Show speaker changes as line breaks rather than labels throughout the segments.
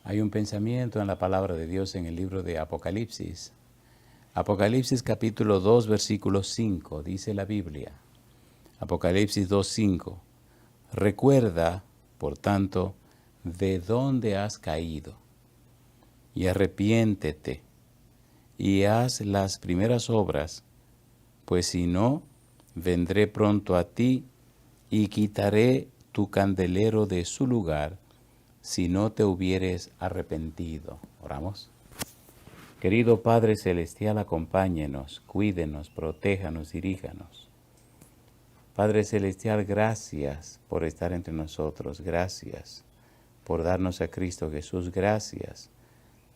Hay un pensamiento en la palabra de Dios en el libro de Apocalipsis. Apocalipsis capítulo 2, versículo 5, dice la Biblia. Apocalipsis 2, 5. Recuerda, por tanto, de dónde has caído, y arrepiéntete, y haz las primeras obras, pues si no, vendré pronto a ti, y quitaré tu candelero de su lugar, si no te hubieres arrepentido. Oramos. Querido Padre Celestial, acompáñenos, cuídenos, protéjanos, diríjanos. Padre Celestial, gracias por estar entre nosotros, gracias por darnos a Cristo Jesús, gracias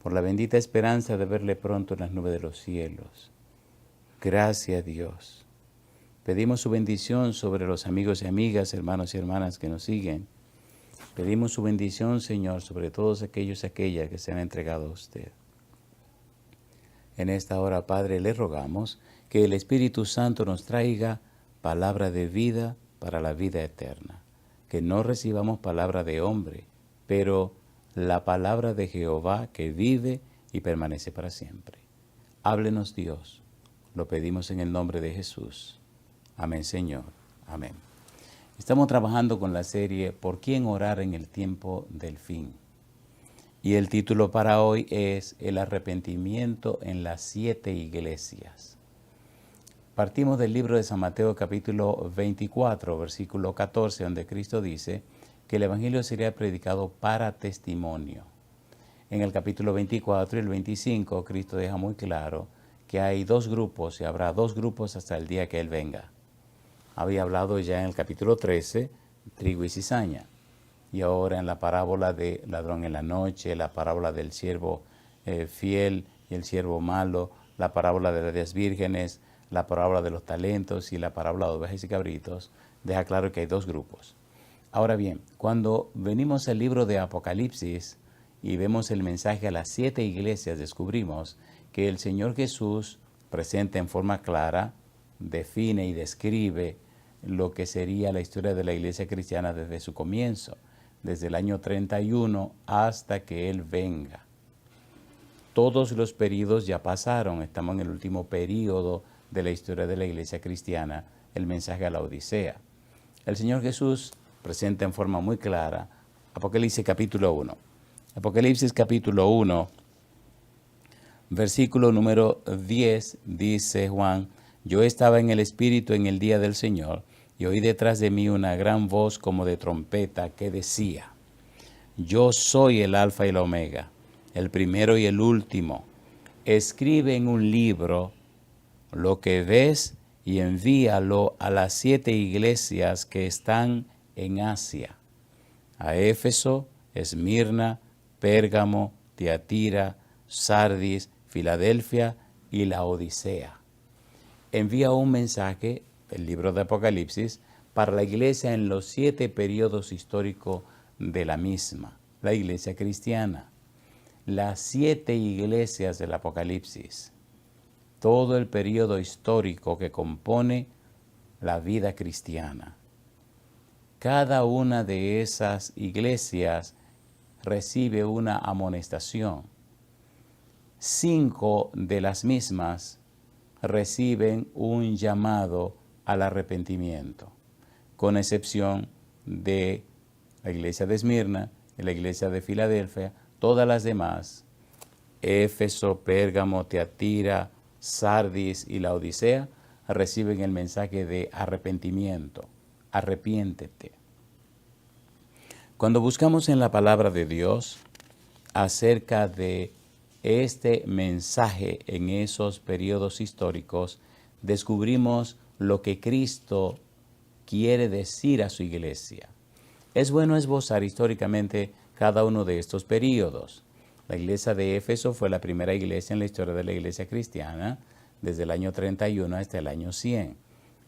por la bendita esperanza de verle pronto en las nubes de los cielos. Gracias, Dios. Pedimos su bendición sobre los amigos y amigas, hermanos y hermanas que nos siguen. Pedimos su bendición, Señor, sobre todos aquellos y aquellas que se han entregado a usted. En esta hora, Padre, le rogamos que el Espíritu Santo nos traiga palabra de vida para la vida eterna. Que no recibamos palabra de hombre, pero la palabra de Jehová que vive y permanece para siempre. Háblenos, Dios. Lo pedimos en el nombre de Jesús. Amén, Señor. Amén. Estamos trabajando con la serie ¿Por quién orar en el tiempo del fin? Y el título para hoy es El arrepentimiento en las 7 iglesias. Partimos del libro de San Mateo capítulo 24, versículo 14, donde Cristo dice que el Evangelio sería predicado para testimonio. En el capítulo 24 y el 25, Cristo deja muy claro que hay dos grupos y habrá dos grupos hasta el día que Él venga. Había hablado ya en el capítulo 13, trigo y cizaña. Y ahora en la parábola de ladrón en la noche, la parábola del siervo fiel y el siervo malo, la parábola de las 10 vírgenes, la parábola de los talentos y la parábola de ovejas y cabritos, deja claro que hay dos grupos. Ahora bien, cuando venimos al libro de Apocalipsis y vemos el mensaje a las 7 iglesias, descubrimos que el Señor Jesús presenta en forma clara, define y describe lo que sería la historia de la iglesia cristiana desde su comienzo, desde el año 31 hasta que Él venga. Todos los períodos ya pasaron, estamos en el último período de la historia de la iglesia cristiana, el mensaje a la Odisea. El Señor Jesús presenta en forma muy clara Apocalipsis capítulo 1. Apocalipsis capítulo 1, versículo número 10, dice Juan: Yo estaba en el Espíritu en el día del Señor, y oí detrás de mí una gran voz como de trompeta que decía: Yo soy el Alfa y la Omega, el primero y el último. Escribe en un libro lo que ves y envíalo a las 7 iglesias que están en Asia: a Éfeso, Esmirna, Pérgamo, Tiatira, Sardis, Filadelfia y la Odisea. Envía un mensaje, el libro de Apocalipsis, para la iglesia en los 7 periodos históricos de la misma, la iglesia cristiana. Las 7 iglesias del Apocalipsis, todo el periodo histórico que compone la vida cristiana. Cada una de esas iglesias recibe una amonestación. 5 de las mismas reciben un llamado al arrepentimiento, con excepción de la iglesia de Esmirna y la iglesia de Filadelfia. Todas las demás, Éfeso, Pérgamo, Tiatira, Sardis y la Odisea, reciben el mensaje de arrepentimiento. Arrepiéntete. Cuando buscamos en la palabra de Dios acerca de este mensaje en esos periodos históricos, descubrimos lo que Cristo quiere decir a su iglesia. Es bueno esbozar históricamente cada uno de estos periodos. La iglesia de Éfeso fue la primera iglesia en la historia de la iglesia cristiana, desde el año 31 hasta el año 100.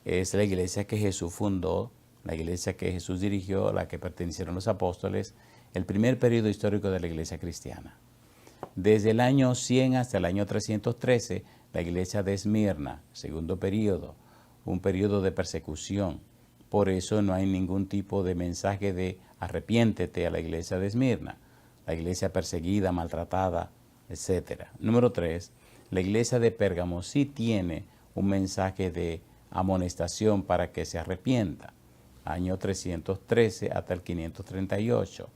Es la iglesia que Jesús fundó, la iglesia que Jesús dirigió, a la que pertenecieron los apóstoles, el primer periodo histórico de la iglesia cristiana. Desde el año 100 hasta el año 313, la iglesia de Esmirna, segundo periodo, un periodo de persecución. Por eso no hay ningún tipo de mensaje de arrepiéntete a la iglesia de Esmirna. la iglesia perseguida, maltratada, etc. Número 3, la iglesia de Pérgamo sí tiene un mensaje de amonestación para que se arrepienta. Año 313 hasta el 538.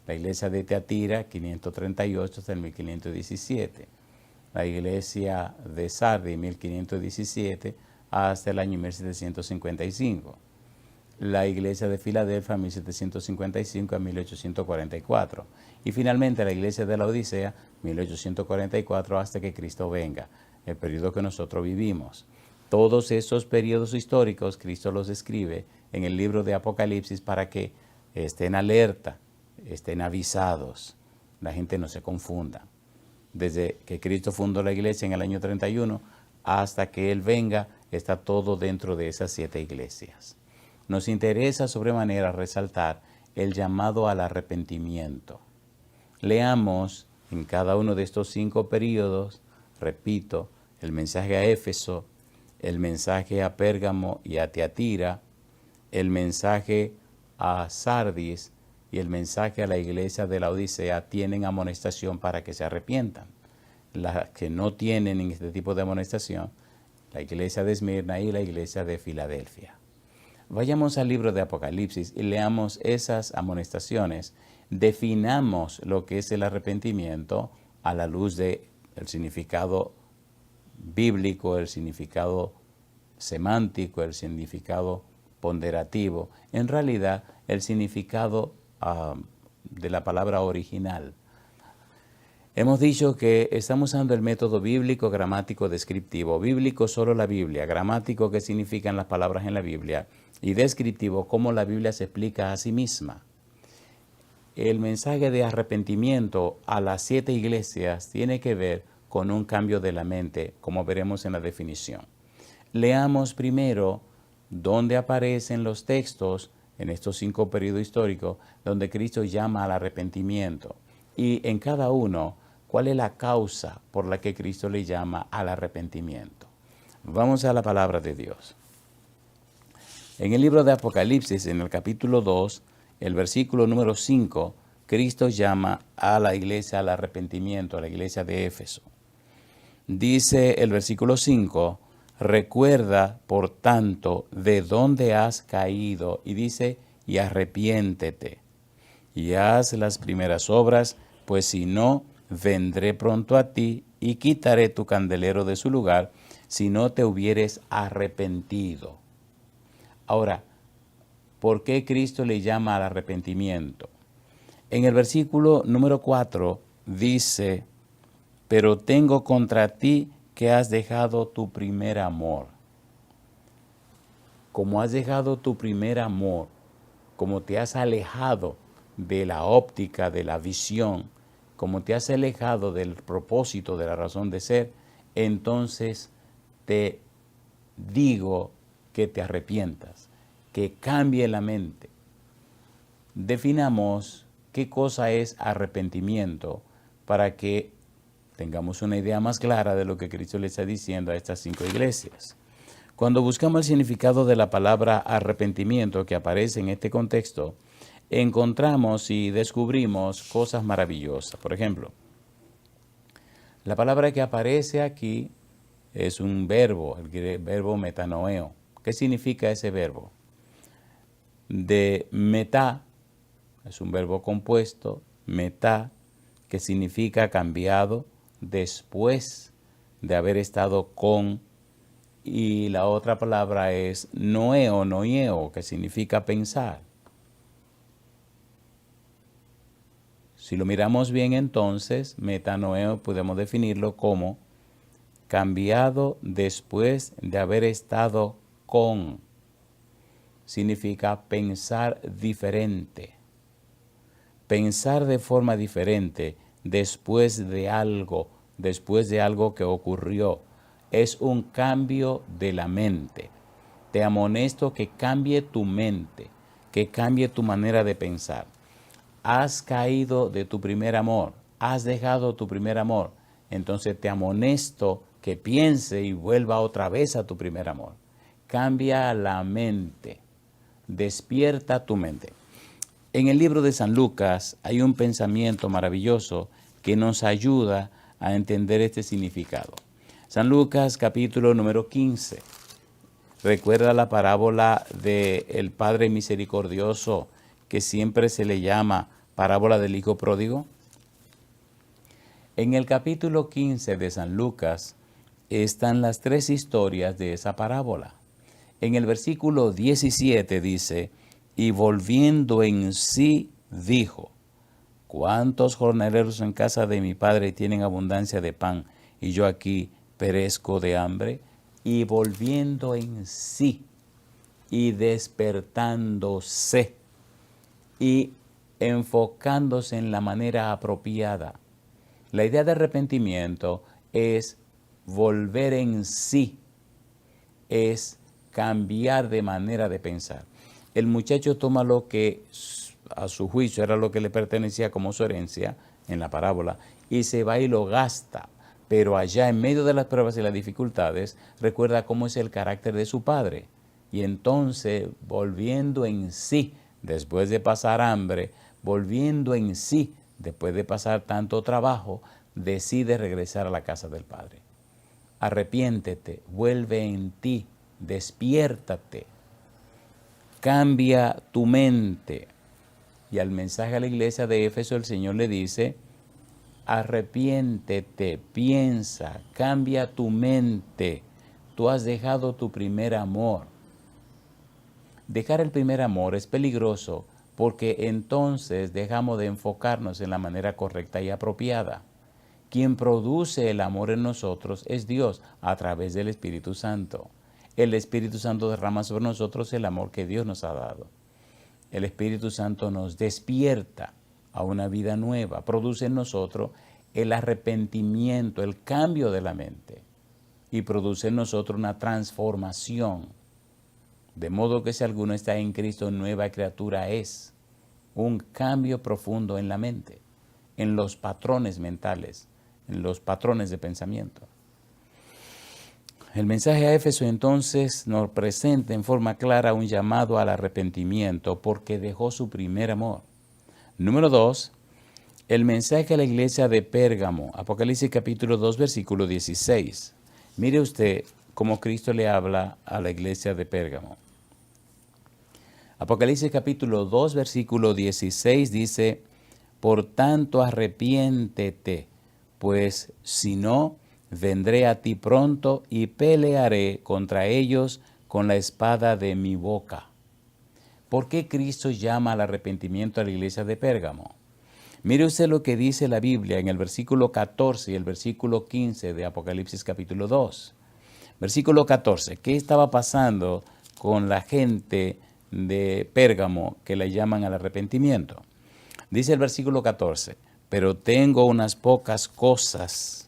La iglesia de Teatira, 538 hasta el 1517. La iglesia de Sardi, 1517 hasta el año 1755. La iglesia de Filadelfia, 1755 a 1844. Y finalmente la iglesia de la Odisea, 1844 hasta que Cristo venga, el periodo que nosotros vivimos. Todos esos periodos históricos Cristo los escribe en el libro de Apocalipsis para que estén alerta, estén avisados, la gente no se confunda. Desde que Cristo fundó la iglesia en el año 31 hasta que Él venga, está todo dentro de esas 7 iglesias. Nos interesa sobremanera resaltar el llamado al arrepentimiento. Leamos en cada uno de estos 5 periodos, repito, el mensaje a Éfeso, el mensaje a Pérgamo y a Teatira, el mensaje a Sardis y el mensaje a la iglesia de la Odisea tienen amonestación para que se arrepientan. Las que no tienen este tipo de amonestación, la iglesia de Esmirna y la iglesia de Filadelfia. Vayamos al libro de Apocalipsis y leamos esas amonestaciones. Definamos lo que es el arrepentimiento a la luz del significado bíblico, el significado semántico, el significado ponderativo, en realidad el significado de la palabra original. Hemos dicho que estamos usando el método bíblico, gramático, descriptivo. Bíblico, solo la Biblia. Gramático, qué significan las palabras en la Biblia. Y descriptivo, cómo la Biblia se explica a sí misma. El mensaje de arrepentimiento a las 7 iglesias tiene que ver con un cambio de la mente, como veremos en la definición. Leamos primero dónde aparecen los textos en estos 5 periodos históricos donde Cristo llama al arrepentimiento. Y en cada uno, ¿cuál es la causa por la que Cristo le llama al arrepentimiento? Vamos a la palabra de Dios. En el libro de Apocalipsis, en el capítulo 2, el versículo número 5, Cristo llama a la iglesia al arrepentimiento, a la iglesia de Éfeso. Dice el versículo 5, recuerda, por tanto, de dónde has caído, y dice, y arrepiéntete, y haz las primeras obras, pues si no, vendré pronto a ti, y quitaré tu candelero de su lugar, si no te hubieres arrepentido. Ahora, ¿por qué Cristo le llama al arrepentimiento? En el versículo número 4 dice, pero tengo contra ti que has dejado tu primer amor. Como has dejado tu primer amor, como te has alejado de la óptica, de la visión, como te has alejado del propósito, de la razón de ser, entonces te digo que te arrepientas, que cambie la mente. Definamos qué cosa es arrepentimiento para que tengamos una idea más clara de lo que Cristo le está diciendo a estas 5 iglesias. Cuando buscamos el significado de la palabra arrepentimiento que aparece en este contexto, encontramos y descubrimos cosas maravillosas. Por ejemplo, la palabra que aparece aquí es un verbo, el verbo metanoeo. ¿Qué significa ese verbo? De metá, es un verbo compuesto, metá, que significa cambiado después de haber estado con, y la otra palabra es noeo, noieo, que significa pensar. Si lo miramos bien entonces, metanoeo podemos definirlo como cambiado después de haber estado con. Significa pensar diferente. Pensar de forma diferente después de algo que ocurrió. Es un cambio de la mente. Te amonesto que cambie tu mente, que cambie tu manera de pensar. Has caído de tu primer amor, has dejado tu primer amor, entonces te amonesto que piense y vuelva otra vez a tu primer amor. Cambia la mente, despierta tu mente. En el libro de San Lucas hay un pensamiento maravilloso que nos ayuda a entender este significado. San Lucas capítulo número 15. ¿Recuerda la parábola del Padre Misericordioso que siempre se le llama parábola del Hijo Pródigo? En el capítulo 15 de San Lucas están las tres historias de esa parábola. En el versículo 17 dice, y volviendo en sí dijo, ¿cuántos jornaleros en casa de mi padre tienen abundancia de pan y yo aquí perezco de hambre? Y volviendo en sí y despertándose y enfocándose en la manera apropiada. La idea de arrepentimiento es volver en sí, es cambiar de manera de pensar. El muchacho toma lo que a su juicio era lo que le pertenecía como su herencia en la parábola y se va y lo gasta. Pero allá en medio de las pruebas y las dificultades, recuerda cómo es el carácter de su padre. Y entonces, volviendo en sí, después de pasar hambre, volviendo en sí, después de pasar tanto trabajo, decide regresar a la casa del padre. Arrepiéntete, vuelve en ti, despiértate, cambia tu mente. Y al mensaje a la iglesia de Éfeso el Señor le dice, arrepiéntete, piensa, cambia tu mente. Tú has dejado tu primer amor. Dejar el primer amor es peligroso porque entonces dejamos de enfocarnos en la manera correcta y apropiada. Quien produce el amor en nosotros es Dios a través del Espíritu Santo. El Espíritu Santo derrama sobre nosotros el amor que Dios nos ha dado. El Espíritu Santo nos despierta a una vida nueva, produce en nosotros el arrepentimiento, el cambio de la mente y produce en nosotros una transformación. De modo que si alguno está en Cristo, nueva criatura es. Un cambio profundo en la mente, en los patrones mentales, en los patrones de pensamiento. El mensaje a Éfeso entonces nos presenta en forma clara un llamado al arrepentimiento porque dejó su primer amor. Número 2, el mensaje a la iglesia de Pérgamo, Apocalipsis capítulo 2, versículo 16. Mire usted cómo Cristo le habla a la iglesia de Pérgamo. Apocalipsis capítulo 2, versículo 16 dice, por tanto arrepiéntete, pues si no, vendré a ti pronto y pelearé contra ellos con la espada de mi boca. ¿Por qué Cristo llama al arrepentimiento a la iglesia de Pérgamo? Mire usted lo que dice la Biblia en el versículo 14 y el versículo 15 de Apocalipsis capítulo 2. Versículo 14, ¿qué estaba pasando con la gente de Pérgamo que la llaman al arrepentimiento? Dice el versículo 14, pero tengo unas pocas cosas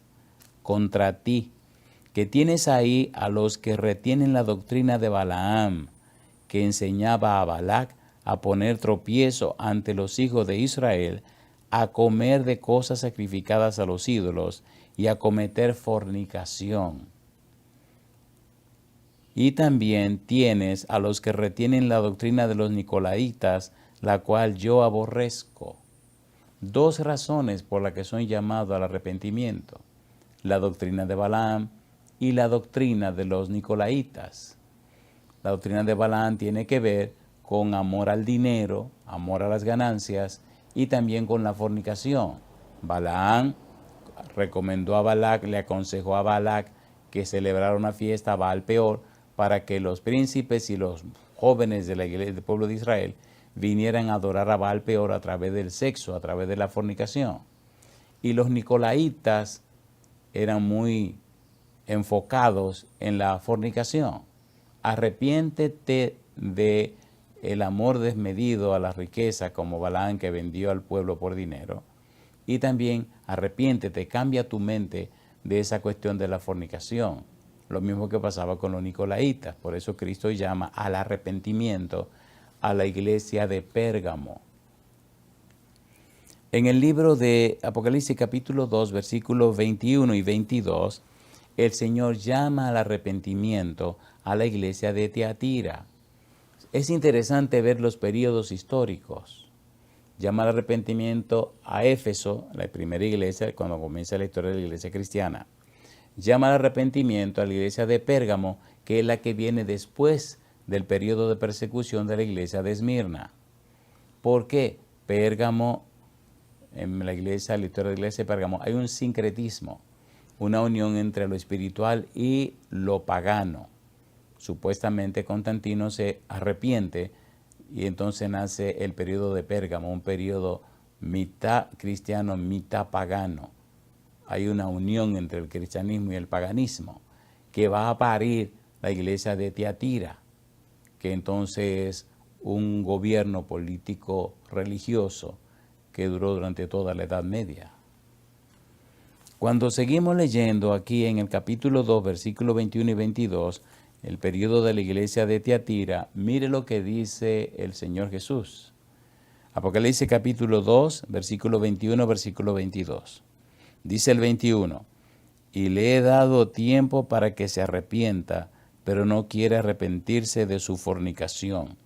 contra ti, que tienes ahí a los que retienen la doctrina de Balaam, que enseñaba a Balac a poner tropiezo ante los hijos de Israel, a comer de cosas sacrificadas a los ídolos y a cometer fornicación. Y también tienes a los que retienen la doctrina de los nicolaitas, la cual yo aborrezco. Dos razones por las que son llamados al arrepentimiento: la doctrina de Balaam y la doctrina de los nicolaitas. La doctrina de Balaam tiene que ver con amor al dinero, amor a las ganancias y también con la fornicación. Balaam recomendó a Balac, le aconsejó a Balac que celebrara una fiesta a Baal Peor para que los príncipes y los jóvenes de la iglesia del pueblo de Israel vinieran a adorar a Baal Peor a través del sexo, a través de la fornicación. Y los nicolaitas eran muy enfocados en la fornicación. Arrepiéntete de el amor desmedido a la riqueza como Balaam, que vendió al pueblo por dinero. Y también arrepiéntete, cambia tu mente de esa cuestión de la fornicación. Lo mismo que pasaba con los nicolaitas. Por eso Cristo llama al arrepentimiento a la iglesia de Pérgamo. En el libro de Apocalipsis capítulo 2, versículos 21 y 22, el Señor llama al arrepentimiento a la iglesia de Tiatira. Es interesante ver los periodos históricos. llama al arrepentimiento a Éfeso, la primera iglesia, cuando comienza la historia de la iglesia cristiana. Llama al arrepentimiento a la iglesia de Pérgamo, que es la que viene después del periodo de persecución de la iglesia de Esmirna. ¿Por qué? Pérgamo, en la historia de la iglesia de Pérgamo, hay un sincretismo, una unión entre lo espiritual y lo pagano. Supuestamente Constantino se arrepiente y entonces nace el periodo de Pérgamo, un periodo mitad cristiano, mitad pagano. Hay una unión entre el cristianismo y el paganismo que va a parir la iglesia de Tiatira, que entonces es un gobierno político religioso que duró durante toda la Edad Media. Cuando seguimos leyendo aquí en el capítulo 2, versículos 21 y 22, el periodo de la iglesia de Tiatira, mire lo que dice el Señor Jesús. Apocalipsis capítulo 2, versículo 21, versículo 22. Dice el 21, y le he dado tiempo para que se arrepienta, pero no quiere arrepentirse de su fornicación.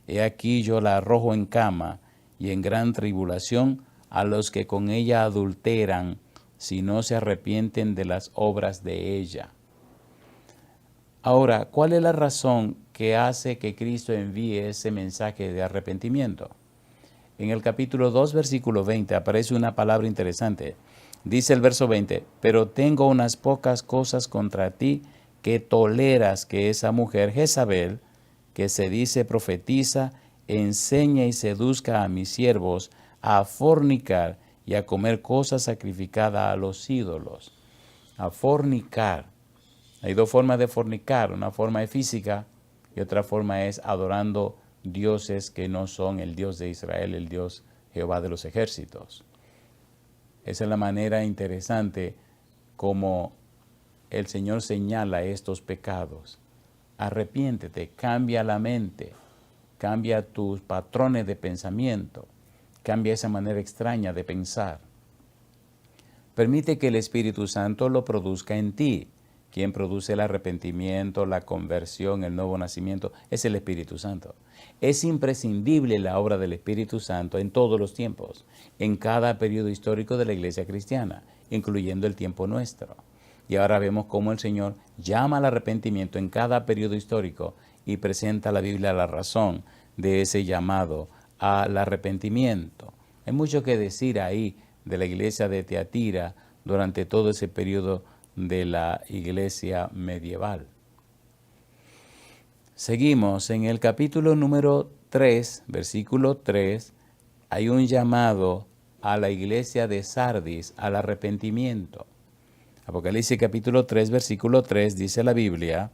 He aquí yo la arrojo en cama y en gran tribulación a los que con ella adulteran, si no se arrepienten de las obras de ella. Ahora, ¿cuál es la razón que hace que Cristo envíe ese mensaje de arrepentimiento? En el capítulo 2, versículo 20, aparece una palabra interesante. Dice el verso 20, pero tengo unas pocas cosas contra ti, que toleras que esa mujer Jezabel, que se dice profetiza, enseña y seduzca a mis siervos a fornicar y a comer cosas sacrificadas a los ídolos. A fornicar. Hay dos formas de fornicar, una forma es física y otra forma es adorando dioses que no son el Dios de Israel, el Dios Jehová de los ejércitos. Esa es la manera interesante como el Señor señala estos pecados. Arrepiéntete, cambia la mente, cambia tus patrones de pensamiento, cambia esa manera extraña de pensar. Permite que el Espíritu Santo lo produzca en ti. Quien produce el arrepentimiento, la conversión, el nuevo nacimiento, es el Espíritu Santo. Es imprescindible la obra del Espíritu Santo en todos los tiempos, en cada periodo histórico de la iglesia cristiana, incluyendo el tiempo nuestro. Y ahora vemos cómo el Señor llama al arrepentimiento en cada periodo histórico y presenta a la Biblia la razón de ese llamado al arrepentimiento. Hay mucho que decir ahí de la iglesia de Tiatira durante todo ese periodo de la iglesia medieval. Seguimos en el capítulo número 3, versículo 3, hay un llamado a la iglesia de Sardis al arrepentimiento. Apocalipsis capítulo 3, versículo 3 dice la Biblia,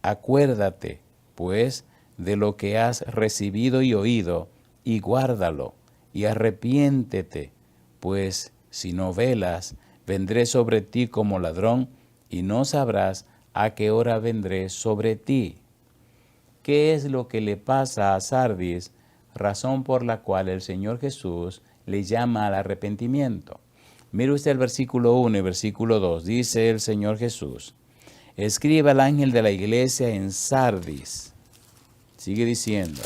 acuérdate, pues, de lo que has recibido y oído, y guárdalo, y arrepiéntete, pues, si no velas, vendré sobre ti como ladrón, y no sabrás a qué hora vendré sobre ti. ¿Qué es lo que le pasa a Sardis? Razón por la cual el Señor Jesús le llama al arrepentimiento. Mire usted el versículo 1 y versículo 2. Dice el Señor Jesús, escribe al ángel de la iglesia en Sardis. Sigue diciendo,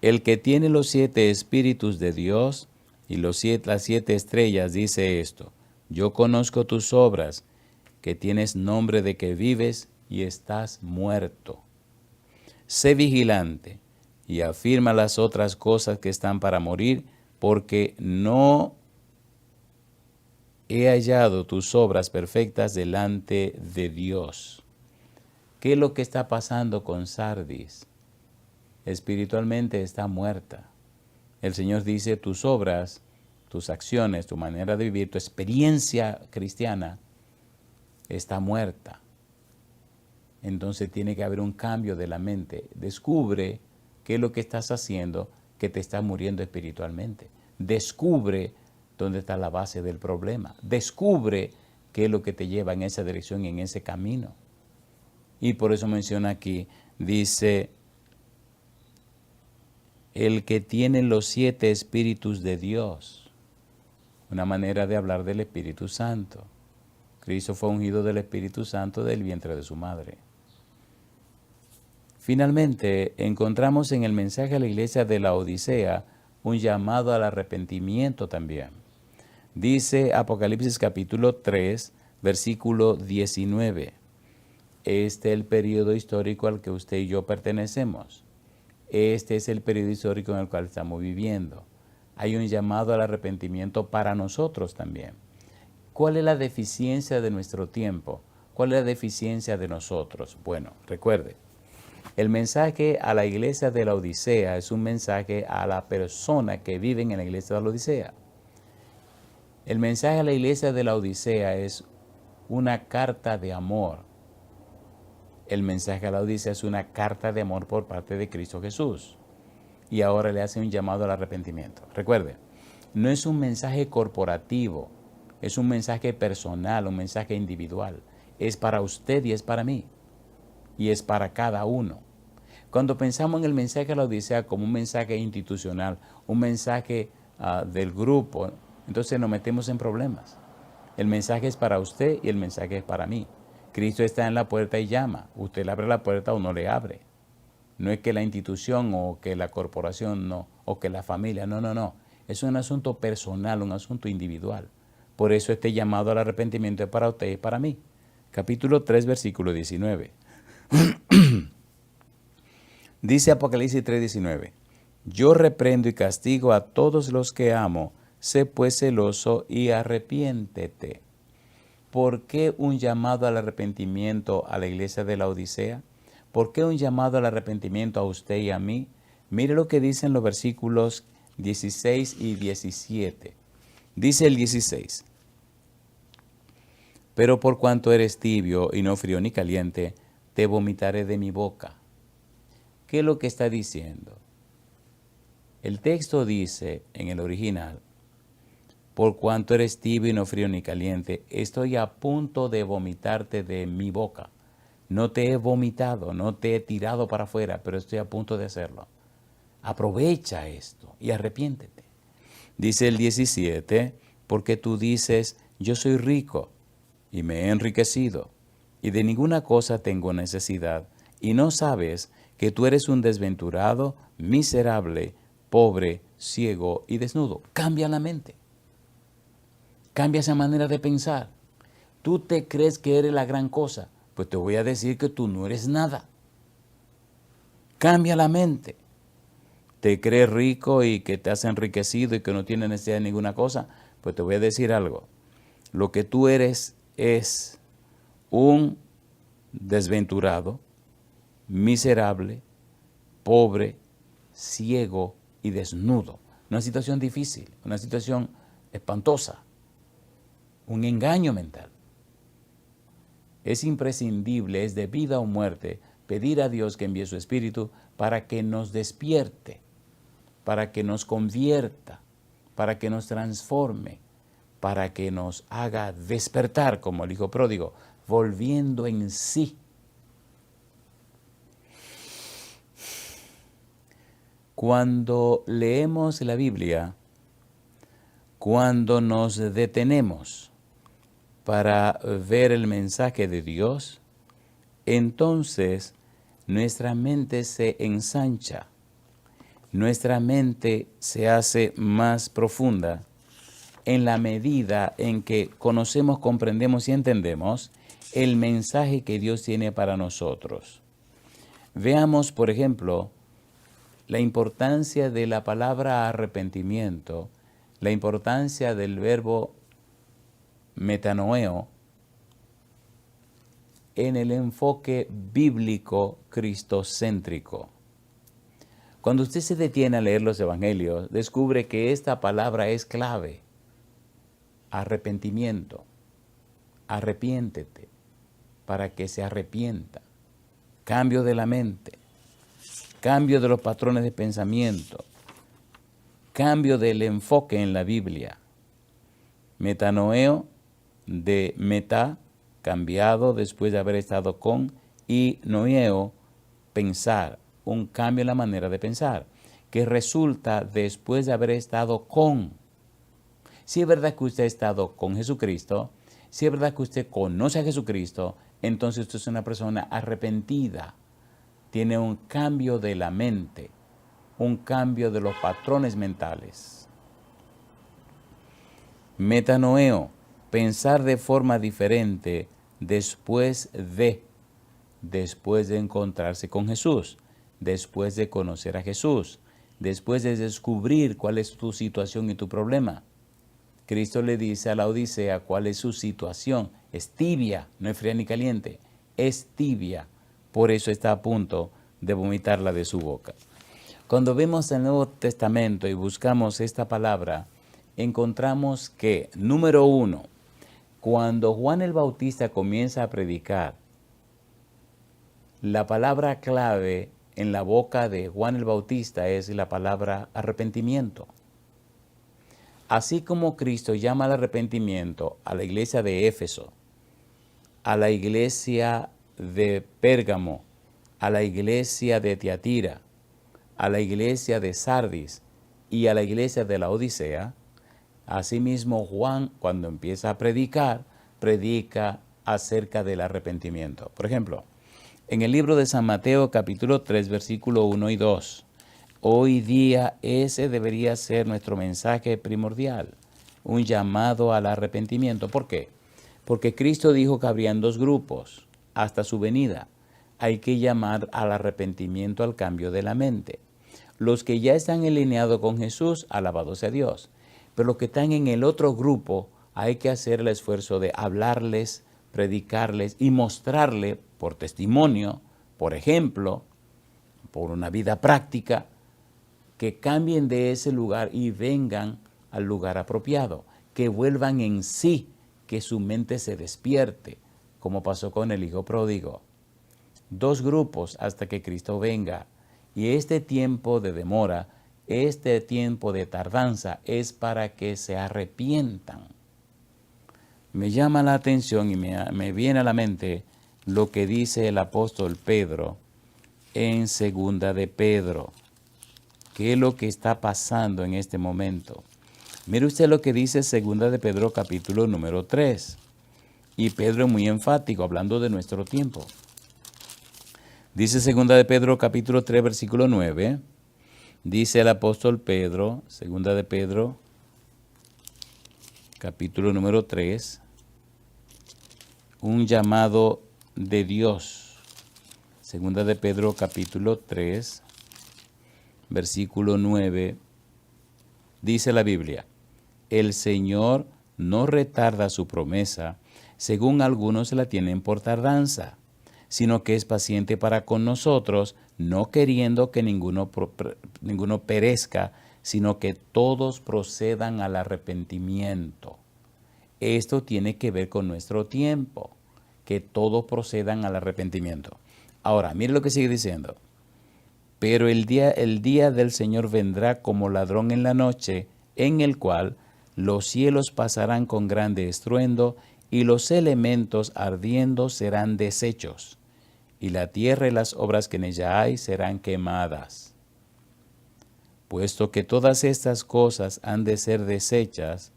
el que tiene los 7 espíritus de Dios y las 7 estrellas dice esto, yo conozco tus obras, que tienes nombre de que vives y estás muerto. Sé vigilante y afirma las otras cosas que están para morir, porque no he hallado tus obras perfectas delante de Dios. ¿Qué es lo que está pasando con Sardis? Espiritualmente está muerta. El Señor dice, tus obras, tus acciones, tu manera de vivir, tu experiencia cristiana está muerta. Entonces tiene que haber un cambio de la mente. Descubre qué es lo que estás haciendo que te está muriendo espiritualmente. Descubre dónde está la base del problema. Descubre qué es lo que te lleva en esa dirección y en ese camino. Y por eso menciona aquí, dice, el que tiene los 7 espíritus de Dios. Una manera de hablar del Espíritu Santo. Cristo fue ungido del Espíritu Santo del vientre de su madre. Finalmente, encontramos en el mensaje a la iglesia de la Odisea un llamado al arrepentimiento también. Dice Apocalipsis capítulo 3, versículo 19. Este es el periodo histórico al que usted y yo pertenecemos. Este es el periodo histórico en el cual estamos viviendo. Hay un llamado al arrepentimiento para nosotros también. ¿Cuál es la deficiencia de nuestro tiempo? ¿Cuál es la deficiencia de nosotros? Bueno, recuerde, el mensaje a la iglesia de la Odisea es un mensaje a la persona que vive en la iglesia de la Odisea. El mensaje a la iglesia de la Odisea es una carta de amor. El mensaje a la Odisea es una carta de amor por parte de Cristo Jesús. Y ahora le hace un llamado al arrepentimiento. Recuerde, no es un mensaje corporativo, es un mensaje personal, un mensaje individual. Es para usted y es para mí. Y es para cada uno. Cuando pensamos en el mensaje a la Odisea como un mensaje institucional, un mensaje del grupo, entonces nos metemos en problemas. El mensaje es para usted y el mensaje es para mí. Cristo está en la puerta y llama. Usted le abre la puerta o no le abre. No es que la institución o que la corporación no, o que la familia, no. Es un asunto personal, un asunto individual. Por eso este llamado al arrepentimiento es para usted y para mí. Capítulo 3, versículo 19. Dice Apocalipsis 3:19, yo reprendo y castigo a todos los que amo, sé pues celoso y arrepiéntete. ¿Por qué un llamado al arrepentimiento a la iglesia de la Odisea? ¿Por qué un llamado al arrepentimiento a usted y a mí? Mire lo que dicen los versículos 16 y 17. Dice el 16, pero por cuanto eres tibio y no frío ni caliente, te vomitaré de mi boca. ¿Qué es lo que está diciendo? El texto dice en el original, por cuanto eres tibio y no frío ni caliente, estoy a punto de vomitarte de mi boca. No te he vomitado, no te he tirado para afuera, pero estoy a punto de hacerlo. Aprovecha esto y arrepiéntete. Dice el 17, porque tú dices, yo soy rico y me he enriquecido y de ninguna cosa tengo necesidad, y no sabes que tú eres un desventurado, miserable, pobre, ciego y desnudo. Cambia la mente. Cambia esa manera de pensar. Tú te crees que eres la gran cosa, pues te voy a decir que tú no eres nada. Cambia la mente. Te crees rico y que te has enriquecido y que no tienes necesidad de ninguna cosa, pues te voy a decir algo. Lo que tú eres es un desventurado, miserable, pobre, ciego y desnudo. Una situación difícil, una situación espantosa, un engaño mental. Es imprescindible, es de vida o muerte, pedir a Dios que envíe su Espíritu para que nos despierte, para que nos convierta, para que nos transforme, para que nos haga despertar como el hijo pródigo, volviendo en sí. Cuando leemos la Biblia, cuando nos detenemos para ver el mensaje de Dios, entonces nuestra mente se ensancha, nuestra mente se hace más profunda en la medida en que conocemos, comprendemos y entendemos el mensaje que Dios tiene para nosotros. Veamos, por ejemplo, la importancia de la palabra arrepentimiento, la importancia del verbo metanoeo en el enfoque bíblico cristocéntrico. Cuando usted se detiene a leer los evangelios, descubre que esta palabra es clave. Arrepentimiento. Arrepiéntete para que se arrepienta. Cambio de la mente. Cambio de los patrones de pensamiento. Cambio del enfoque en la Biblia. Metanoeo, de meta, cambiado después de haber estado con, y noeo, pensar, un cambio en la manera de pensar, que resulta después de haber estado con. Si es verdad que usted ha estado con Jesucristo, si es verdad que usted conoce a Jesucristo, entonces usted es una persona arrepentida. tiene un cambio de la mente, un cambio de los patrones mentales. Metanoeo, pensar de forma diferente después de encontrarse con Jesús, después de conocer a Jesús, después de descubrir cuál es tu situación y tu problema. Cristo le dice a la Odisea cuál es su situación. Es tibia, no es fría ni caliente, es tibia. Por eso está a punto de vomitarla de su boca. Cuando vemos el Nuevo Testamento y buscamos esta palabra, encontramos que, número 1, cuando Juan el Bautista comienza a predicar, la palabra clave en la boca de Juan el Bautista es la palabra arrepentimiento. Así como Cristo llama al arrepentimiento a la iglesia de Éfeso, a la iglesia de Pérgamo, a la iglesia de Tiatira, a la iglesia de Sardis y a la iglesia de la Odisea, asimismo Juan, cuando empieza a predicar, predica acerca del arrepentimiento. Por ejemplo, en el libro de San Mateo capítulo 3, versículo 1 y 2, hoy día ese debería ser nuestro mensaje primordial, un llamado al arrepentimiento. ¿Por qué? Porque Cristo dijo que habrían 2 grupos hasta su venida. Hay que llamar al arrepentimiento, al cambio de la mente. Los que ya están alineados con Jesús, alabado sea Dios. Pero los que están en el otro grupo, hay que hacer el esfuerzo de hablarles, predicarles y mostrarles por testimonio, por ejemplo, por una vida práctica, que cambien de ese lugar y vengan al lugar apropiado, que vuelvan en sí, que su mente se despierte, como pasó con el hijo pródigo. 2 grupos hasta que Cristo venga. Y este tiempo de demora, este tiempo de tardanza es para que se arrepientan. Me llama la atención y me viene a la mente lo que dice el apóstol Pedro en Segunda de Pedro. ¿Qué es lo que está pasando en este momento? Mire usted lo que dice Segunda de Pedro capítulo número 3. Y Pedro es muy enfático hablando de nuestro tiempo. Dice Segunda de Pedro capítulo 3 versículo 9. Dice el apóstol Pedro, Segunda de Pedro capítulo número 3, un llamado de Dios. Segunda de Pedro capítulo 3 versículo 9, dice la Biblia, el Señor no retarda su promesa, según algunos la tienen por tardanza, sino que es paciente para con nosotros, no queriendo que ninguno perezca, sino que todos procedan al arrepentimiento. Esto tiene que ver con nuestro tiempo, que todos procedan al arrepentimiento. Ahora, mire lo que sigue diciendo. Pero el día del Señor vendrá como ladrón en la noche, en el cual los cielos pasarán con grande estruendo, y los elementos ardiendo serán deshechos, y la tierra y las obras que en ella hay serán quemadas. Puesto que todas estas cosas han de ser deshechas,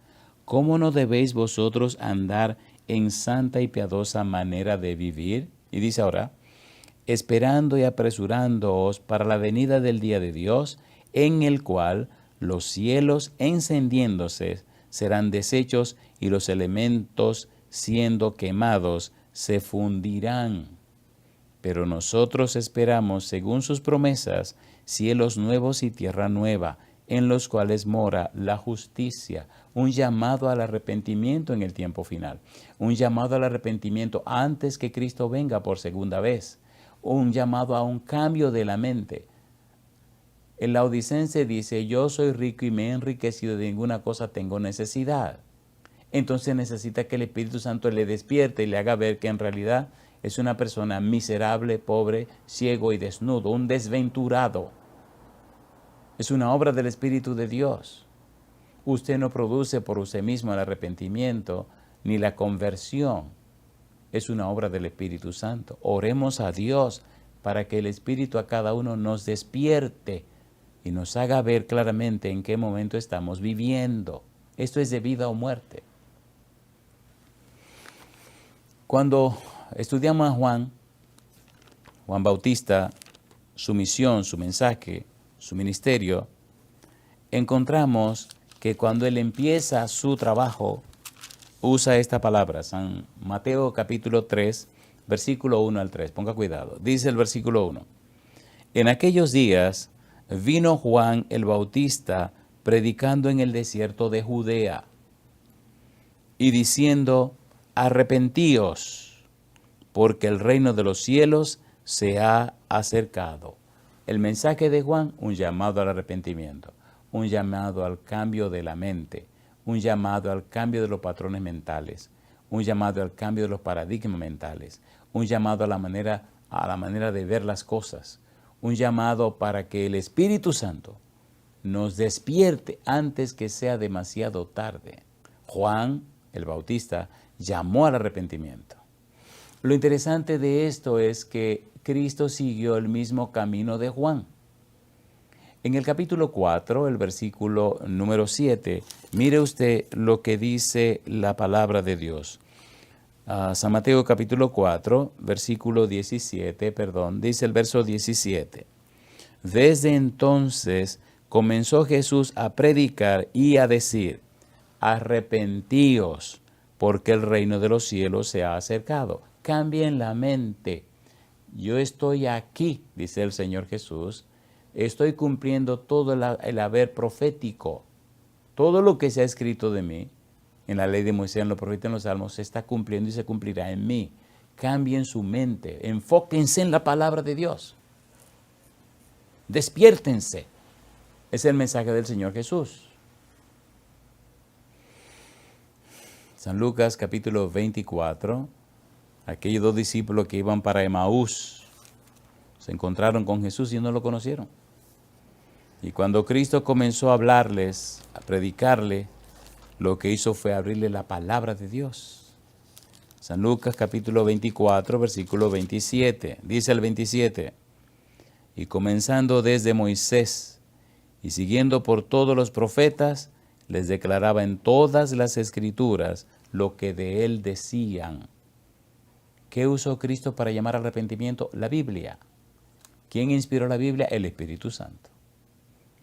¿cómo no debéis vosotros andar en santa y piadosa manera de vivir? Y dice ahora, esperando y apresurándoos para la venida del día de Dios, en el cual los cielos encendiéndose serán deshechos y los elementos siendo quemados se fundirán. Pero nosotros esperamos, según sus promesas, cielos nuevos y tierra nueva, en los cuales mora la justicia. Un llamado al arrepentimiento en el tiempo final. Un llamado al arrepentimiento antes que Cristo venga por segunda vez. Un llamado a un cambio de la mente. El laodicense dice, yo soy rico y me he enriquecido, de ninguna cosa tengo necesidad. Entonces necesita que el Espíritu Santo le despierte y le haga ver que en realidad es una persona miserable, pobre, ciego y desnudo, un desventurado. Es una obra del Espíritu de Dios. Usted no produce por usted mismo el arrepentimiento ni la conversión. Es una obra del Espíritu Santo. Oremos a Dios para que el Espíritu a cada uno nos despierte y nos haga ver claramente en qué momento estamos viviendo. Esto es de vida o muerte. Cuando estudiamos a Juan Bautista, su misión, su mensaje, su ministerio, encontramos que cuando él empieza su trabajo, usa esta palabra, San Mateo capítulo 3, versículo 1 al 3. Ponga cuidado. Dice el versículo 1. En aquellos días vino Juan el Bautista predicando en el desierto de Judea y diciendo, arrepentíos, porque el reino de los cielos se ha acercado. El mensaje de Juan, un llamado al arrepentimiento, un llamado al cambio de la mente, un llamado al cambio de los patrones mentales, un llamado al cambio de los paradigmas mentales, un llamado a la manera de ver las cosas, un llamado para que el Espíritu Santo nos despierte antes que sea demasiado tarde. Juan, el Bautista, llamó al arrepentimiento. Lo interesante de esto es que Cristo siguió el mismo camino de Juan. En el capítulo 4, el versículo número 7, mire usted lo que dice la palabra de Dios. San Mateo capítulo 4, versículo 17, dice el verso 17. Desde entonces comenzó Jesús a predicar y a decir, arrepentíos, porque el reino de los cielos se ha acercado. Cambien la mente. Yo estoy aquí, dice el Señor Jesús, estoy cumpliendo todo el haber profético. Todo lo que se ha escrito de mí, en la ley de Moisés, en los profetas, en los salmos, se está cumpliendo y se cumplirá en mí. Cambien su mente, enfóquense en la palabra de Dios. Despiértense. Es el mensaje del Señor Jesús. San Lucas capítulo 24, aquellos dos discípulos que iban para Emaús, se encontraron con Jesús y no lo conocieron. Y cuando Cristo comenzó a hablarles, a predicarle, lo que hizo fue abrirle la palabra de Dios. San Lucas capítulo 24, versículo 27, dice el 27, y comenzando desde Moisés y siguiendo por todos los profetas, les declaraba en todas las escrituras lo que de él decían. ¿Qué usó Cristo para llamar al arrepentimiento? La Biblia. ¿Quién inspiró la Biblia? El Espíritu Santo.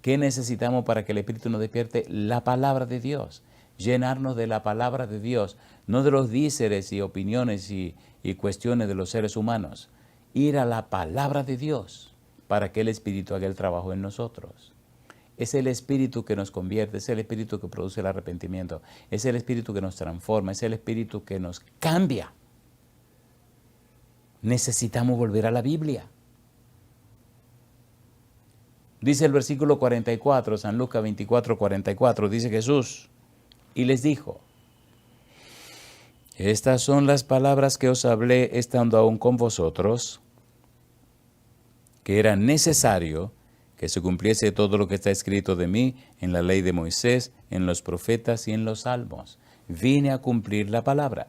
¿Qué necesitamos para que el Espíritu nos despierte? La palabra de Dios. Llenarnos de la palabra de Dios, no de los díceres y opiniones y cuestiones de los seres humanos. Ir a la palabra de Dios para que el Espíritu haga el trabajo en nosotros. Es el Espíritu que nos convierte, es el Espíritu que produce el arrepentimiento, es el Espíritu que nos transforma, es el Espíritu que nos cambia. Necesitamos volver a la Biblia. Dice el versículo 44, San Lucas 24, 44, dice Jesús, y les dijo, estas son las palabras que os hablé estando aún con vosotros, que era necesario que se cumpliese todo lo que está escrito de mí en la ley de Moisés, en los profetas y en los salmos. Vine a cumplir la palabra.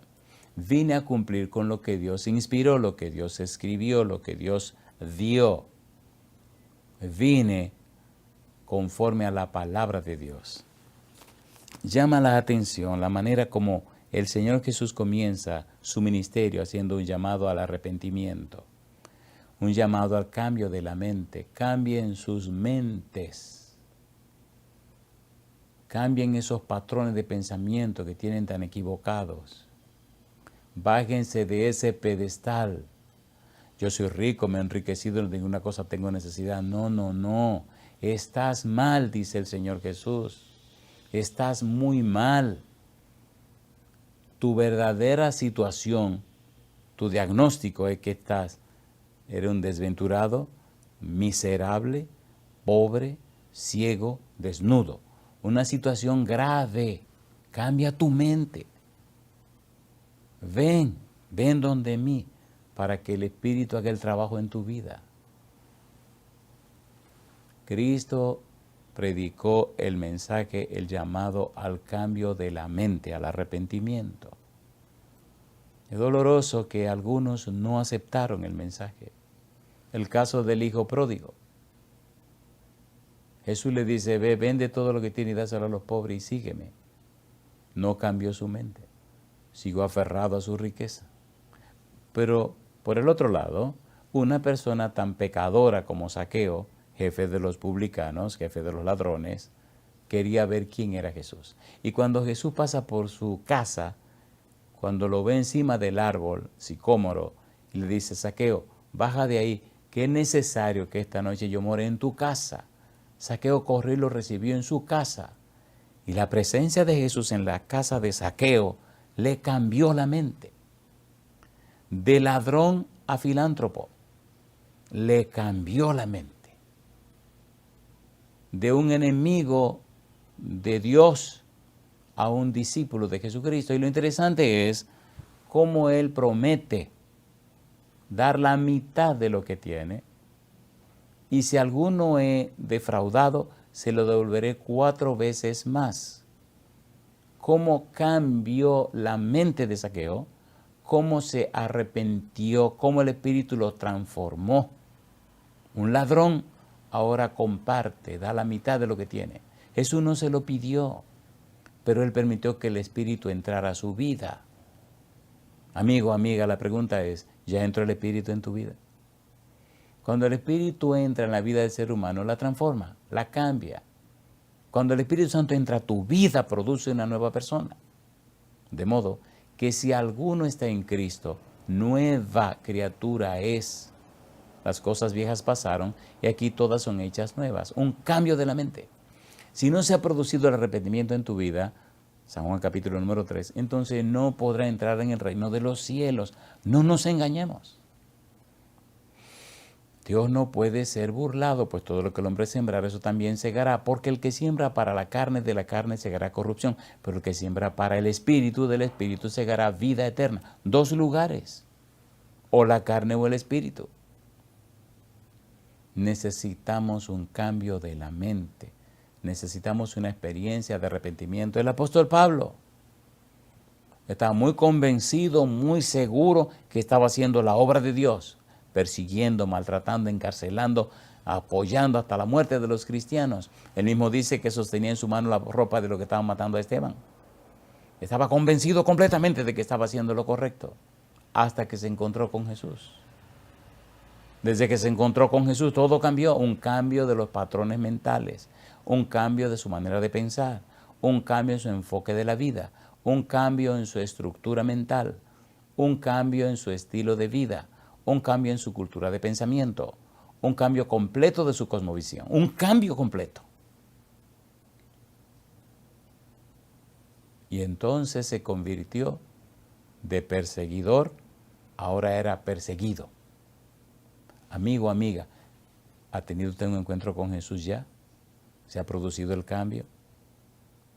Vine a cumplir con lo que Dios inspiró, lo que Dios escribió, lo que Dios dio. Vine conforme a la palabra de Dios. Llama la atención la manera como el Señor Jesús comienza su ministerio haciendo un llamado al arrepentimiento, un llamado al cambio de la mente. Cambien sus mentes. Cambien esos patrones de pensamiento que tienen tan equivocados. Bájense de ese pedestal. Yo soy rico, me he enriquecido, de ninguna cosa tengo necesidad. No, no, no. Estás mal, dice el Señor Jesús. Estás muy mal. Tu verdadera situación, tu diagnóstico es que eres un desventurado, miserable, pobre, ciego, desnudo. Una situación grave. Cambia tu mente. Ven donde mí, para que el Espíritu haga el trabajo en tu vida. Cristo predicó el mensaje, el llamado al cambio de la mente, al arrepentimiento. Es doloroso que algunos no aceptaron el mensaje. El caso del hijo pródigo. Jesús le dice, ve, vende todo lo que tienes y dáselo a los pobres y sígueme. No cambió su mente. Siguió aferrado a su riqueza. Pero, por el otro lado, una persona tan pecadora como Zaqueo, jefe de los publicanos, jefe de los ladrones, quería ver quién era Jesús. Y cuando Jesús pasa por su casa, cuando lo ve encima del árbol sicómoro, y le dice, Zaqueo, baja de ahí, que es necesario que esta noche yo more en tu casa. Zaqueo corrió y lo recibió en su casa. Y la presencia de Jesús en la casa de Zaqueo le cambió la mente. De ladrón a filántropo, le cambió la mente. De un enemigo de Dios a un discípulo de Jesucristo. Y lo interesante es cómo él promete dar la mitad de lo que tiene. Y si alguno he defraudado, se lo devolveré 4 veces más. Cómo cambió la mente de Zaqueo, cómo se arrepintió, cómo el Espíritu lo transformó. Un ladrón ahora comparte, da la mitad de lo que tiene. Jesús no se lo pidió, pero él permitió que el Espíritu entrara a su vida. Amigo, amiga, la pregunta es, ¿ya entró el Espíritu en tu vida? Cuando el Espíritu entra en la vida del ser humano, la transforma, la cambia. Cuando el Espíritu Santo entra a tu vida, produce una nueva persona. De modo que si alguno está en Cristo, nueva criatura es. Las cosas viejas pasaron y aquí todas son hechas nuevas. Un cambio de la mente. Si no se ha producido el arrepentimiento en tu vida, San Juan capítulo número 3, entonces no podrá entrar en el reino de los cielos. No nos engañemos. Dios no puede ser burlado, pues todo lo que el hombre sembrara, eso también segará, porque el que siembra para la carne, de la carne segará corrupción, pero el que siembra para el espíritu, del espíritu segará vida eterna. 2 lugares, o la carne o el espíritu. Necesitamos un cambio de la mente, necesitamos una experiencia de arrepentimiento. El apóstol Pablo estaba muy convencido, muy seguro que estaba haciendo la obra de Dios, persiguiendo, maltratando, encarcelando, apoyando hasta la muerte de los cristianos. Él mismo dice que sostenía en su mano la ropa de los que estaban matando a Esteban. Estaba convencido completamente de que estaba haciendo lo correcto, hasta que se encontró con Jesús. Desde que se encontró con Jesús, todo cambió. Un cambio de los patrones mentales, un cambio de su manera de pensar, un cambio en su enfoque de la vida, un cambio en su estructura mental, un cambio en su estilo de vida, un cambio en su cultura de pensamiento, un cambio completo de su cosmovisión, un cambio completo. Y entonces se convirtió de perseguidor, ahora era perseguido. Amigo, amiga, ¿ha tenido usted un encuentro con Jesús ya? ¿Se ha producido el cambio?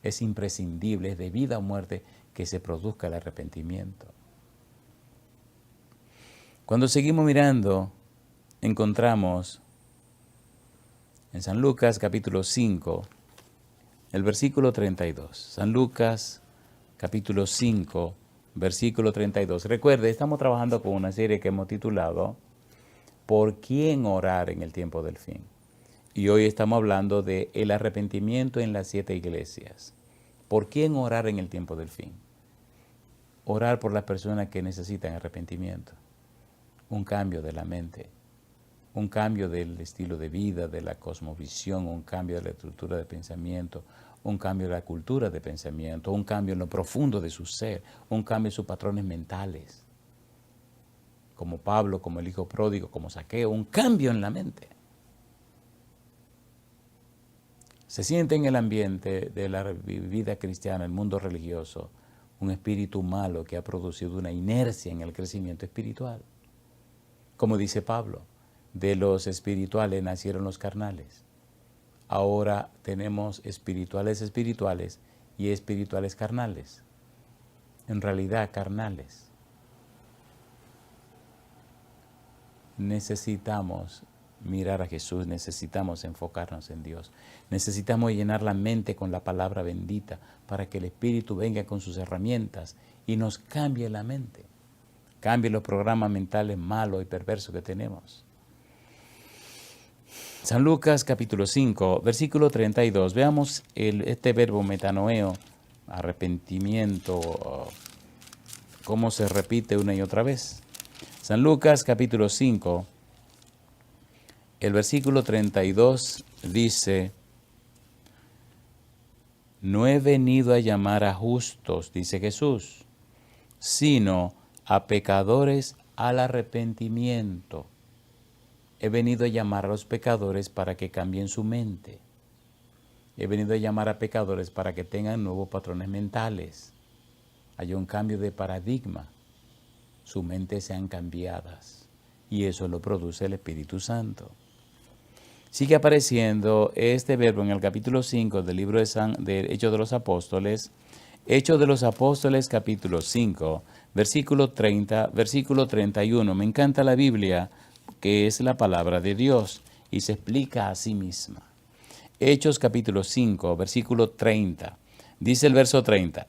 Es imprescindible, es de vida o muerte que se produzca el arrepentimiento. Cuando seguimos mirando, encontramos en San Lucas capítulo 5, el versículo 32. San Lucas capítulo 5, versículo 32. Recuerde, estamos trabajando con una serie que hemos titulado ¿Por quién orar en el tiempo del fin? Y hoy estamos hablando de el arrepentimiento en las 7 iglesias. ¿Por quién orar en el tiempo del fin? Orar por las personas que necesitan arrepentimiento. Un cambio de la mente, un cambio del estilo de vida, de la cosmovisión, un cambio de la estructura de pensamiento, un cambio de la cultura de pensamiento, un cambio en lo profundo de su ser, un cambio en sus patrones mentales. Como Pablo, como el hijo pródigo, como Zaqueo, un cambio en la mente. Se siente en el ambiente de la vida cristiana, el mundo religioso, un espíritu malo que ha producido una inercia en el crecimiento espiritual. Como dice Pablo, de los espirituales nacieron los carnales. Ahora tenemos espirituales y espirituales carnales. En realidad, carnales. Necesitamos mirar a Jesús, necesitamos enfocarnos en Dios. Necesitamos llenar la mente con la palabra bendita para que el Espíritu venga con sus herramientas y nos cambie la mente. Cambie los programas mentales malos y perversos que tenemos. San Lucas capítulo 5, versículo 32. Veamos este verbo metanoeo, arrepentimiento, cómo se repite una y otra vez. San Lucas capítulo 5, El versículo 32 dice, no he venido a llamar a justos, dice Jesús, sino a pecadores al arrepentimiento. He venido a llamar a los pecadores para que cambien su mente. He venido a llamar a pecadores para que tengan nuevos patrones mentales. Hay un cambio de paradigma. Sus mentes sean cambiadas. Y eso lo produce el Espíritu Santo. Sigue apareciendo este verbo en el capítulo 5 del libro de Hechos de los Apóstoles. Hechos de los Apóstoles, capítulo 5, versículo 30, versículo 31. Me encanta la Biblia, que es la palabra de Dios, y se explica a sí misma. Hechos capítulo 5, versículo 30. Dice el verso 30.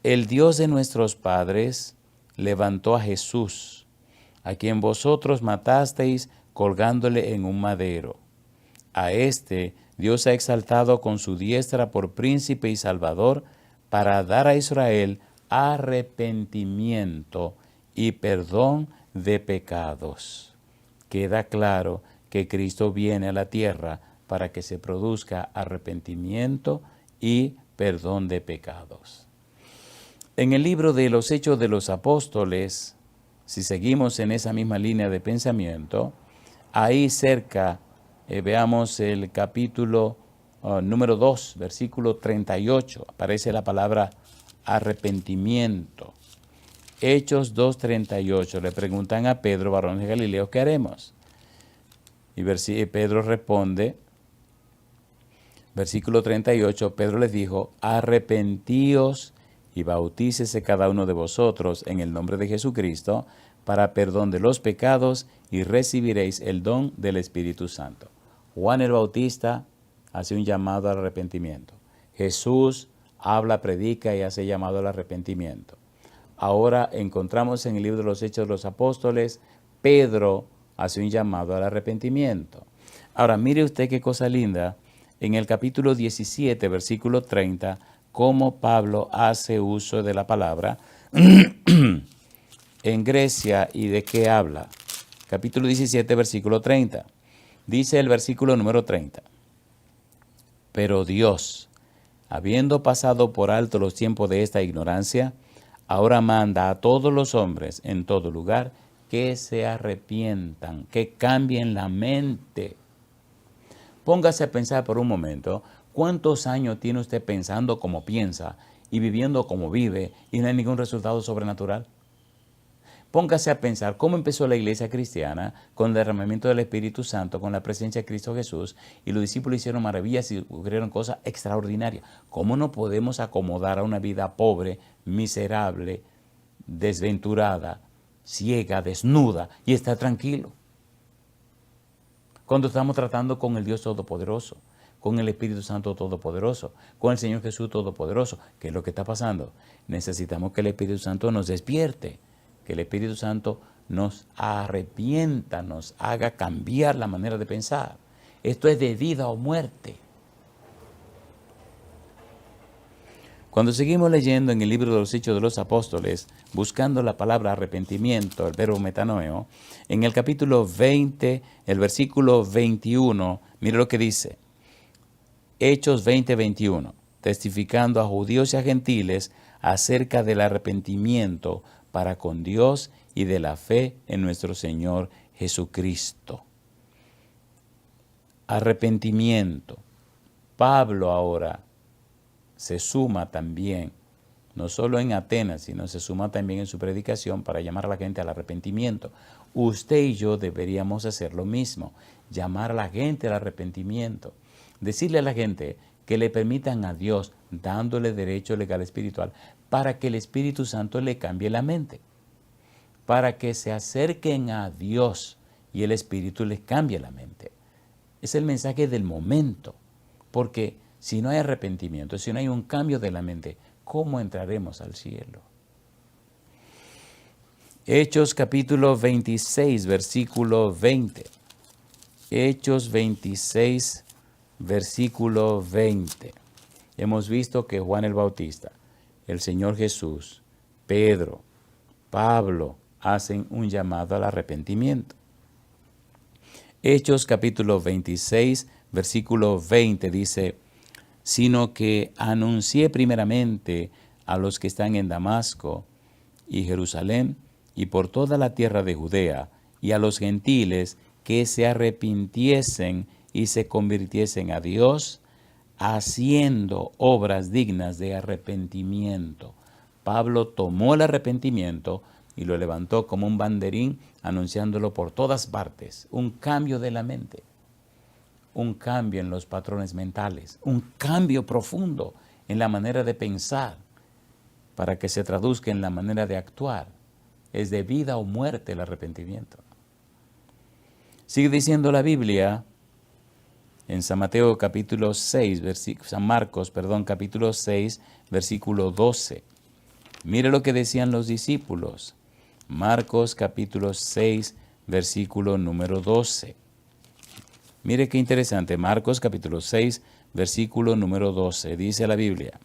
El Dios de nuestros padres levantó a Jesús, a quien vosotros matasteis colgándole en un madero. A este Dios ha exaltado con su diestra por príncipe y salvador para dar a Israel arrepentimiento y perdón de pecados. Queda claro que Cristo viene a la tierra para que se produzca arrepentimiento y perdón de pecados. En el libro de los Hechos de los Apóstoles, si seguimos en esa misma línea de pensamiento, ahí cerca, veamos el capítulo número 2, versículo 38, aparece la palabra arrepentimiento. Hechos 2:38, le preguntan a Pedro, varones de Galileo, ¿qué haremos? Y Pedro responde, versículo 38, Pedro les dijo, arrepentíos y bautícese cada uno de vosotros en el nombre de Jesucristo para perdón de los pecados y recibiréis el don del Espíritu Santo. Juan el Bautista hace un llamado al arrepentimiento. Jesús habla, predica y hace llamado al arrepentimiento. Ahora encontramos en el libro de los Hechos de los Apóstoles, Pedro hace un llamado al arrepentimiento. Ahora, mire usted qué cosa linda, en el capítulo 17, versículo 30, cómo Pablo hace uso de la palabra en Grecia y de qué habla. Capítulo 17, versículo 30. Dice el versículo número 30. Pero Dios, habiendo pasado por alto los tiempos de esta ignorancia, ahora manda a todos los hombres en todo lugar que se arrepientan, que cambien la mente. Póngase a pensar por un momento, ¿cuántos años tiene usted pensando como piensa y viviendo como vive y no hay ningún resultado sobrenatural? Póngase a pensar cómo empezó la iglesia cristiana con el derramamiento del Espíritu Santo, con la presencia de Cristo Jesús, y los discípulos hicieron maravillas y ocurrieron cosas extraordinarias. ¿Cómo no podemos acomodar a una vida pobre, miserable, desventurada, ciega, desnuda y estar tranquilo? Cuando estamos tratando con el Dios Todopoderoso, con el Espíritu Santo Todopoderoso, con el Señor Jesús Todopoderoso, ¿qué es lo que está pasando? Necesitamos que el Espíritu Santo nos despierte, que el Espíritu Santo nos arrepienta, nos haga cambiar la manera de pensar. Esto es de vida o muerte. Cuando seguimos leyendo en el libro de los Hechos de los Apóstoles, buscando la palabra arrepentimiento, el verbo metanoeo, en el capítulo 20, el versículo 21, mire lo que dice. Hechos 20:21, testificando a judíos y a gentiles acerca del arrepentimiento para con Dios y de la fe en nuestro Señor Jesucristo. Arrepentimiento. Pablo ahora se suma también, no solo en Atenas, sino se suma también en su predicación para llamar a la gente al arrepentimiento. Usted y yo deberíamos hacer lo mismo, llamar a la gente al arrepentimiento, decirle a la gente que le permitan a Dios, dándole derecho legal espiritual, para que el Espíritu Santo le cambie la mente, para que se acerquen a Dios y el Espíritu les cambie la mente. Es el mensaje del momento, porque si no hay arrepentimiento, si no hay un cambio de la mente, ¿cómo entraremos al cielo? Hechos capítulo 26, versículo 20. Hechos 26, versículo 20. Hemos visto que Juan el Bautista, el Señor Jesús, Pedro, Pablo, hacen un llamado al arrepentimiento. Hechos capítulo 26, versículo 20 dice, sino que anuncié primeramente a los que están en Damasco y Jerusalén y por toda la tierra de Judea y a los gentiles que se arrepintiesen y se convirtiesen a Dios, haciendo obras dignas de arrepentimiento. Pablo tomó el arrepentimiento y lo levantó como un banderín, anunciándolo por todas partes. Un cambio de la mente, un cambio en los patrones mentales, un cambio profundo en la manera de pensar, para que se traduzca en la manera de actuar. Es de vida o muerte el arrepentimiento. Sigue diciendo la Biblia en San Mateo capítulo 6, San Marcos, capítulo 6, versículo 12. Mire lo que decían los discípulos. Marcos capítulo 6, versículo número 12. Mire qué interesante. Marcos capítulo 6, versículo número 12. Dice la Biblia.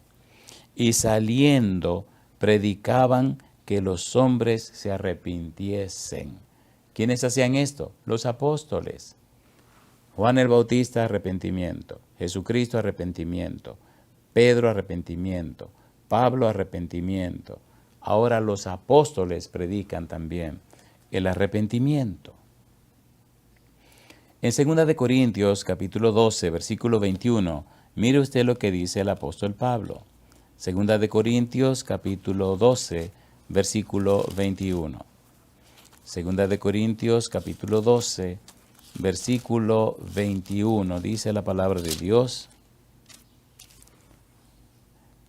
Y saliendo predicaban que los hombres se arrepintiesen. ¿Quiénes hacían esto? Los apóstoles. Juan el Bautista, arrepentimiento. Jesucristo, arrepentimiento. Pedro, arrepentimiento. Pablo, arrepentimiento. Ahora los apóstoles predican también el arrepentimiento. En 2 de Corintios, capítulo 12, versículo 21, mire usted lo que dice el apóstol Pablo. 2 de Corintios, capítulo 12, versículo 21. 2 de Corintios, capítulo 12, versículo 21, dice la palabra de Dios,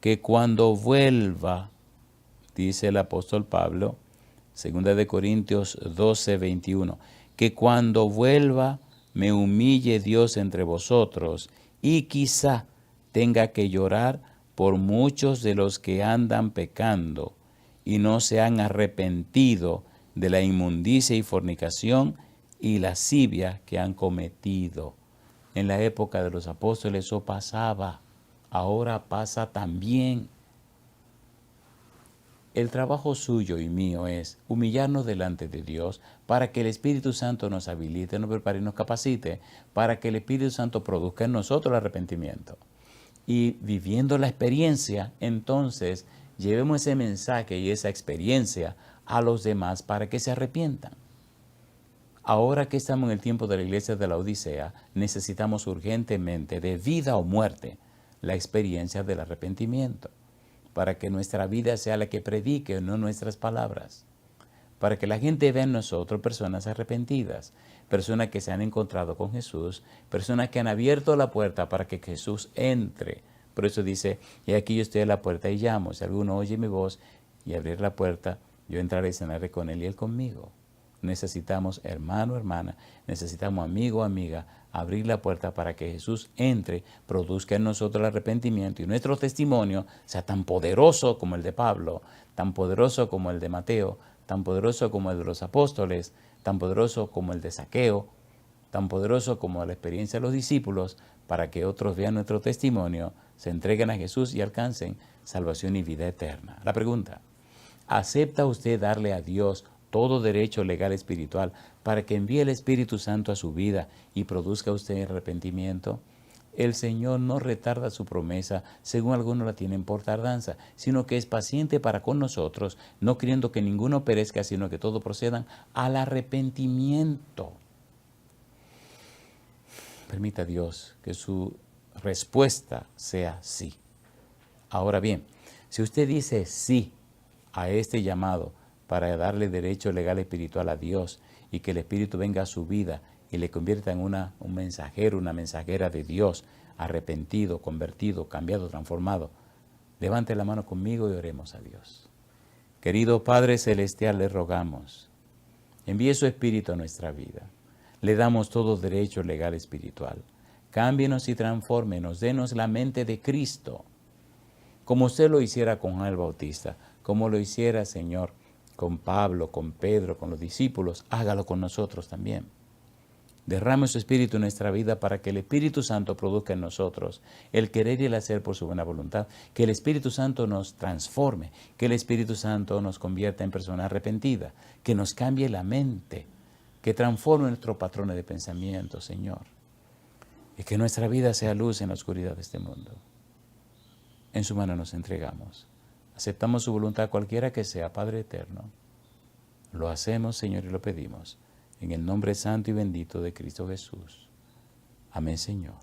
que cuando vuelva, dice el apóstol Pablo, 2 de Corintios 12, 21, que cuando vuelva me humille Dios entre vosotros y quizá tenga que llorar por muchos de los que andan pecando y no se han arrepentido de la inmundicia y fornicación y lascivia que han cometido. En la época de los apóstoles eso pasaba, ahora pasa también. El trabajo suyo y mío es humillarnos delante de Dios para que el Espíritu Santo nos habilite, nos prepare y nos capacite, para que el Espíritu Santo produzca en nosotros el arrepentimiento. Y viviendo la experiencia, entonces llevemos ese mensaje y esa experiencia a los demás para que se arrepientan. Ahora que estamos en el tiempo de la iglesia de la Odisea, necesitamos urgentemente, de vida o muerte, la experiencia del arrepentimiento, para que nuestra vida sea la que predique, no nuestras palabras, para que la gente vea en nosotros personas arrepentidas, personas que se han encontrado con Jesús, personas que han abierto la puerta para que Jesús entre. Por eso dice, y aquí yo estoy a la puerta y llamo, si alguno oye mi voz y abrir la puerta, yo entraré y cenaré con él y él conmigo. Necesitamos, hermano, hermana, necesitamos amigo, amiga, abrir la puerta para que Jesús entre, produzca en nosotros el arrepentimiento y nuestro testimonio sea tan poderoso como el de Pablo, tan poderoso como el de Mateo, tan poderoso como el de los apóstoles, tan poderoso como el de Zaqueo, tan poderoso como la experiencia de los discípulos, para que otros vean nuestro testimonio, se entreguen a Jesús y alcancen salvación y vida eterna. La pregunta, ¿acepta usted darle a Dios todo derecho legal espiritual para que envíe el Espíritu Santo a su vida y produzca usted arrepentimiento? El Señor no retarda su promesa, según algunos la tienen por tardanza, sino que es paciente para con nosotros, no queriendo que ninguno perezca, sino que todos procedan al arrepentimiento. Permita a Dios que su respuesta sea sí. Ahora bien, si usted dice sí a este llamado para darle derecho legal espiritual a Dios y que el Espíritu venga a su vida y le convierta en un mensajero, una mensajera de Dios, arrepentido, convertido, cambiado, transformado, levante la mano conmigo y oremos a Dios. Querido Padre Celestial, le rogamos, envíe su Espíritu a nuestra vida. Le damos todo derecho legal espiritual. Cámbienos y transfórmenos, denos la mente de Cristo, como usted lo hiciera con Juan el Bautista, como lo hiciera, Señor, con Pablo, con Pedro, con los discípulos, hágalo con nosotros también. Derrame su Espíritu en nuestra vida para que el Espíritu Santo produzca en nosotros el querer y el hacer por su buena voluntad, que el Espíritu Santo nos transforme, que el Espíritu Santo nos convierta en persona arrepentida, que nos cambie la mente, que transforme nuestros patrones de pensamiento, Señor, y que nuestra vida sea luz en la oscuridad de este mundo. En su mano nos entregamos. Aceptamos su voluntad cualquiera que sea, Padre eterno. Lo hacemos, Señor, y lo pedimos, en el nombre santo y bendito de Cristo Jesús. Amén, Señor.